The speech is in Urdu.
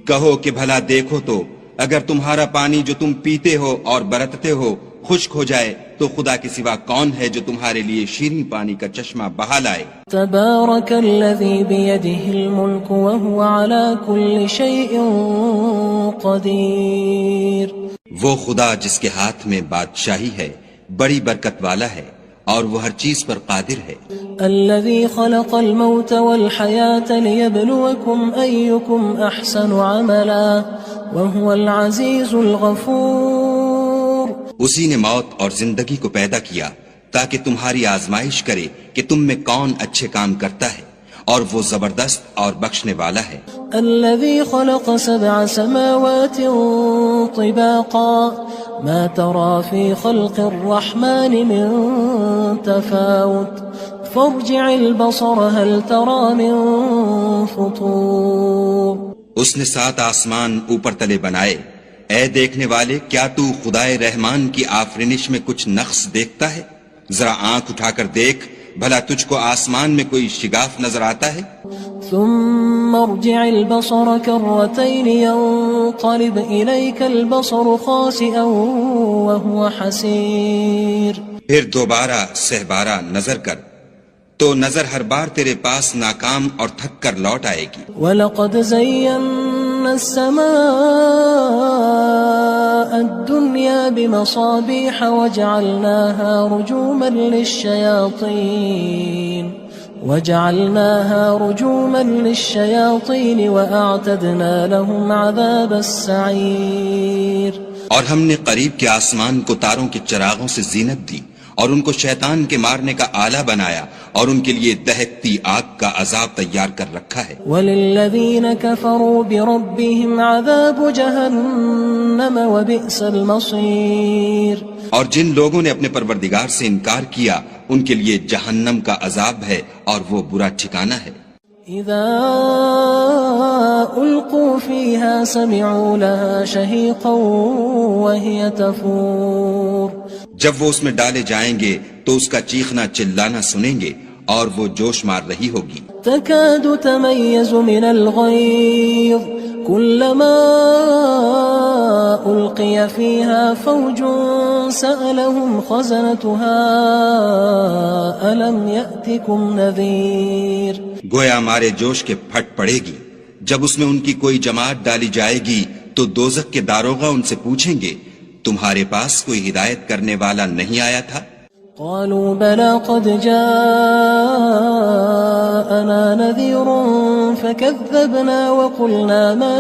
کہو کہ بھلا دیکھو تو اگر تمہارا پانی جو تم پیتے ہو اور برتتے ہو خشک ہو جائے تو خدا کے سوا کون ہے جو تمہارے لیے شیریں پانی کا چشمہ بہا لائے؟ تبارک الذی بیدہ الملک وہو علی کل شیء قدیر، وہ خدا جس کے ہاتھ میں بادشاہی ہے بڑی برکت والا ہے اور وہ ہر چیز پر قادر ہے۔ الذي خلق الموت والحياة ليبلوكم أيكم أحسن عملا وهو العزيز الغفور، اسی نے موت اور زندگی کو پیدا کیا تاکہ تمہاری آزمائش کرے کہ تم میں کون اچھے کام کرتا ہے، اور وہ زبردست اور بخشنے والا ہے۔ الذي خلق 7 سماوات طباقا ما ترى في خلق الرحمن من تفاوت فارجع البصر هل ترى من فطور۔ اس نے 7 آسمان اوپر تلے بنائے، اے دیکھنے والے کیا تو خدائے رحمان کی آفرینش میں کچھ نقص دیکھتا ہے؟ ذرا آنکھ اٹھا کر دیکھ بھلا تجھ کو آسمان میں کوئی شگاف نظر آتا ہے؟ ثم ارجع البصر كرتين ينقلب إليك البصر خاسئا وهو حسير، پھر دوبارہ سہبارہ نظر کر تو نظر ہر بار تیرے پاس ناکام اور تھک کر لوٹ آئے گی۔ وَلَقَدْ زَيَّنَّا السَّمَاءَ الدُّنْيَا بِمَصَابِيحَ وَجَعَلْنَاهَا رُجُومًا لِلشَّيَاطِينِ وَأَعْتَدْنَا لَهُمْ عَذَابَ السَّعِيرِ، اور ہم نے قریب کے آسمان کو تاروں کے چراغوں سے زینت دی اور ان کو شیطان کے مارنے کا آلہ بنایا اور ان کے لیے دہکتی آگ کا عذاب تیار کر رکھا ہے۔ وَلِلَّذِينَ كَفَرُوا بِرَبِّهِمْ عَذَابُ جَهَنَّمَ وَبِئْسَ الْمَصِيرُ، اور جن لوگوں نے اپنے پروردگار سے انکار کیا ان کے لیے جہنم کا عذاب ہے اور وہ برا ٹھکانہ ہے۔ اذا القوا فيها سمعوا لها شهيقا وهي تفور، جب وہ اس میں ڈالے جائیں گے تو اس کا چیخنا چلانا سنیں گے اور وہ جوش مار رہی ہوگی۔ تكاد تميز من الغيظ كلما ألقي فيها فوج سألهم خزنتها ألم يأتكم نذير، گویا مارے جوش کے پھٹ پڑے گی جب اس میں ان کی کوئی جماعت ڈالی جائے گی تو دوزخ کے داروغہ ان سے پوچھیں گے تمہارے پاس کوئی ہدایت کرنے والا نہیں آیا تھا؟ قالوا بلى قد جاءنا نذير فكذبنا وقلنا ما